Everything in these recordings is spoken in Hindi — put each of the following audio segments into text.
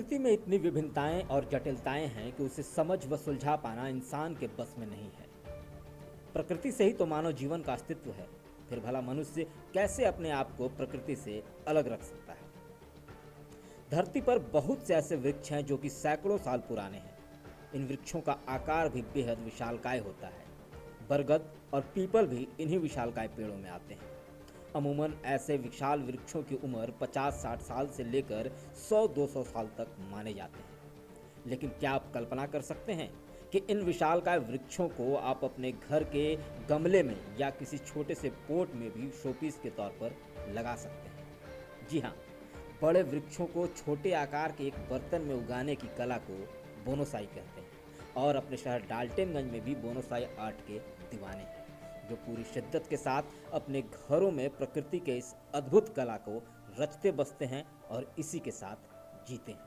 प्रकृति में इतनी विभिन्नताएं और जटिलताएं हैं कि उसे समझ व सुलझा पाना इंसान के बस में नहीं है। प्रकृति से ही तो मानव जीवन का अस्तित्व है, फिर भला मनुष्य कैसे अपने आप को प्रकृति से अलग रख सकता है। धरती पर बहुत से ऐसे वृक्ष हैं जो कि सैकड़ों साल पुराने हैं। इन वृक्षों का आकार भी बेहद विशालकाय होता है। बरगद और पीपल भी इन्हीं विशालकाय पेड़ों में आते हैं। अमूमन ऐसे विशाल वृक्षों की उम्र 50-60 साल से लेकर 100-200 साल तक माने जाते हैं। लेकिन क्या आप कल्पना कर सकते हैं कि इन विशालकाय वृक्षों को आप अपने घर के गमले में या किसी छोटे से पॉट में भी शोपीस के तौर पर लगा सकते हैं। जी हाँ, बड़े वृक्षों को छोटे आकार के एक बर्तन में उगाने की कला को बोनोसाई कहते हैं और अपने शहर डाल्टनगंज में भी बोनोसाई आर्ट के दीवाने हैं जो पूरी शिद्दत के साथ अपने घरों में प्रकृति के इस अद्भुत कला को रचते बसते हैं और इसी के साथ जीते हैं।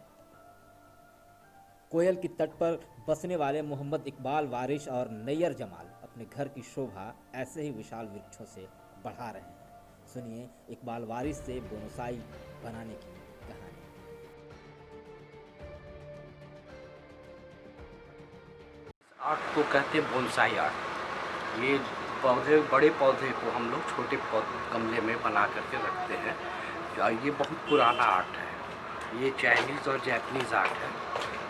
कोयल की तट पर बसने वाले मोहम्मद इकबाल वारिश और नैयर जमाल अपने घर की शोभा ऐसे ही विशाल वृक्षों से बढ़ा रहे हैं। सुनिए इकबाल वारिश से बोनोसाई बनाने की कहानी। आर्ट को कहते हैं बोनसाई आर्ट। ये बड़े पौधे को हम लोग छोटे गमले में बना करके रखते हैं। ये बहुत पुराना आर्ट है। ये चाइनीज़ और जैपनीज़ आर्ट है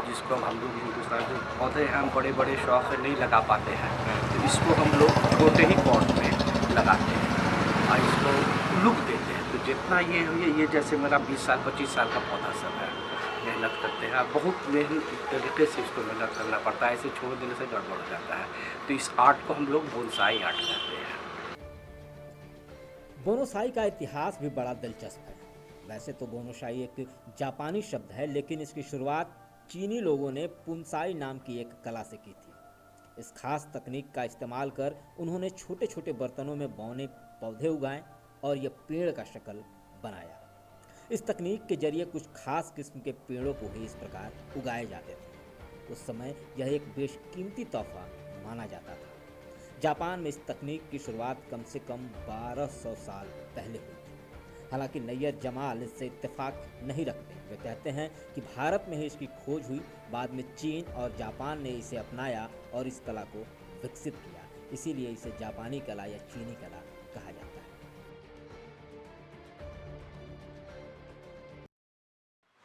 जिसको हम लोग हिंदुस्तान के पौधे हम बड़े बड़े शौक से नहीं लगा पाते हैं, तो इसको हम लोग छोटे ही पॉट में लगाते हैं और इसको लुक देते हैं। तो जितना ये जैसे मेरा 20 साल 25 साल का पौधा सब है, मेहनत करते हैं। बहुत मेहनत तरीके से इसको मेहनत करना पड़ता है, ऐसे छोड़ देने से गड़बड़ हो जाता है। तो इस आर्ट को हम लोग बोनसाई आर्ट कहते हैं। बोनोसाई का इतिहास भी बड़ा दिलचस्प है। वैसे तो बोनोसाई एक जापानी शब्द है, लेकिन इसकी शुरुआत चीनी लोगों ने पुनसाई नाम की एक कला से की थी। इस खास तकनीक का इस्तेमाल कर उन्होंने छोटे छोटे बर्तनों में बौने पौधे उगाए और यह पेड़ का शक्ल बनाया। इस तकनीक के जरिए कुछ खास किस्म के पेड़ों को ही इस प्रकार उगाए जाते थे। उस समय यह एक बेशकीमती तोहफा माना जाता था। जापान में इस तकनीक की शुरुआत कम से कम 1200 साल पहले हुई थी। हालांकि नैयर जमाल इससे इत्तेफाक नहीं रखते। वे कहते हैं कि भारत में ही इसकी खोज हुई, बाद में चीन और जापान ने इसे अपनाया और इस कला को विकसित किया। इसीलिए इसे जापानी कला या चीनी कला कहा जाता है।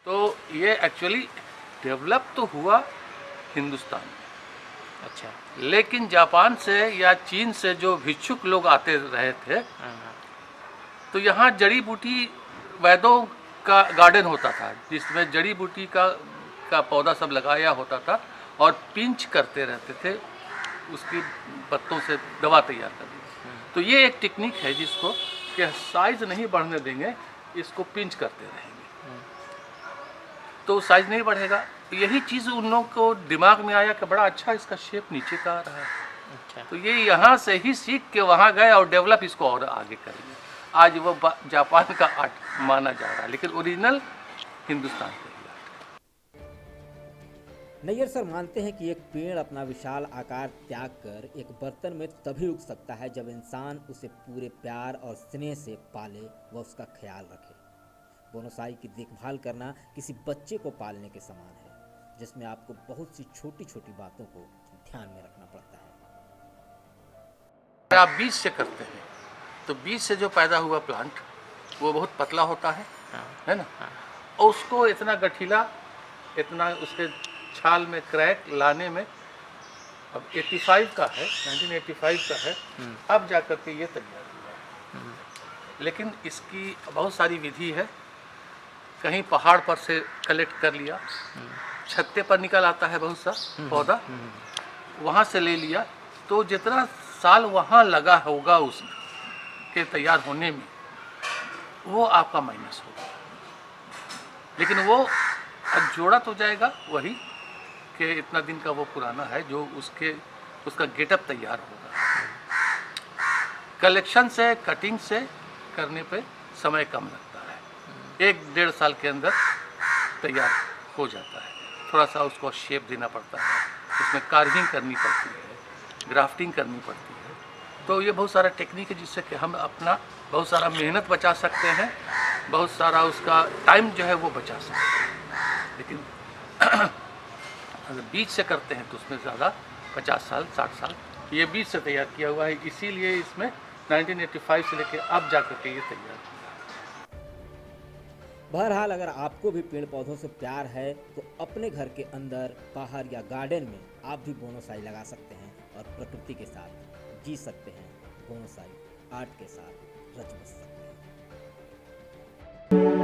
तो ये एक्चुअली डेवलप तो हुआ हिंदुस्तान में, अच्छा, लेकिन जापान से या चीन से जो भिक्षुक लोग आते रहे थे, तो यहाँ जड़ी बूटी वैद्यों का गार्डन होता था जिसमें जड़ी बूटी का पौधा सब लगाया होता था और पिंच करते रहते थे, उसकी पत्तों से दवा तैयार करनी। तो ये एक टेक्निक है जिसको कि साइज नहीं बढ़ने देंगे, इसको पिंच करते रहेंगे तो साइज नहीं बढ़ेगा। तो यही चीज़ उन लोगों को दिमाग में आया कि बड़ा अच्छा इसका शेप नीचे का आ रहा है। अच्छा। तो ये यहाँ से ही सीख के वहाँ गए और डेवलप इसको और आगे करेंगे। आज वो जापान का आर्ट माना जा रहा है, लेकिन ओरिजिनल हिंदुस्तान का ही आर्ट है। नैयर सर मानते हैं कि एक पेड़ अपना विशाल आकार त्याग कर एक बर्तन में तभी उग सकता है जब इंसान उसे पूरे प्यार और स्नेह से पाले व उसका ख्याल रखे। बोनोसाई की देखभाल करना किसी बच्चे को पालने के समान है, जिसमें आपको बहुत सी छोटी छोटी बातों को ध्यान में रखना पड़ता है। आप बीज से करते हैं तो बीज से जो पैदा हुआ प्लांट वो बहुत पतला होता है ना, और उसको इतना गठीला, इतना उसके छाल में क्रैक लाने में अब 85 का है, 1985 का है, अब जाकर के ये तैयार हुआ। लेकिन इसकी बहुत सारी विधि है। कहीं पहाड़ पर से कलेक्ट कर लिया, छत्ते पर निकल आता है बहुत सा पौधा, वहाँ से ले लिया, तो जितना साल वहाँ लगा होगा उसके तैयार होने में वो आपका माइनस होगा, लेकिन वो अब जोड़ा तो जाएगा वही कि इतना दिन का वो पुराना है जो उसका गेटअप तैयार होगा। कलेक्शन से, कटिंग से करने पे समय कम लगता है, 1-1.5 साल के अंदर तैयार हो जाता है। थोड़ा सा उसको शेप देना पड़ता है, उसमें कार्विंग करनी पड़ती है, ग्राफ्टिंग करनी पड़ती है। तो ये बहुत सारा टेक्निक है जिससे कि हम अपना बहुत सारा मेहनत बचा सकते हैं, बहुत सारा उसका टाइम जो है वो बचा सकते हैं। लेकिन अगर बीज से करते हैं तो उसमें ज़्यादा 50 साल 60 साल, ये बीज से तैयार किया हुआ है, इसीलिए इसमें 1985 से लेकर अब जा कर के ये तैयार हुआ। बहरहाल अगर आपको भी पेड़ पौधों से प्यार है तो अपने घर के अंदर, बाहर या गार्डन में आप भी बोनसाई लगा सकते हैं और प्रकृति के साथ जी सकते हैं, बोनसाई आर्ट के साथ रच बस सकते हैं।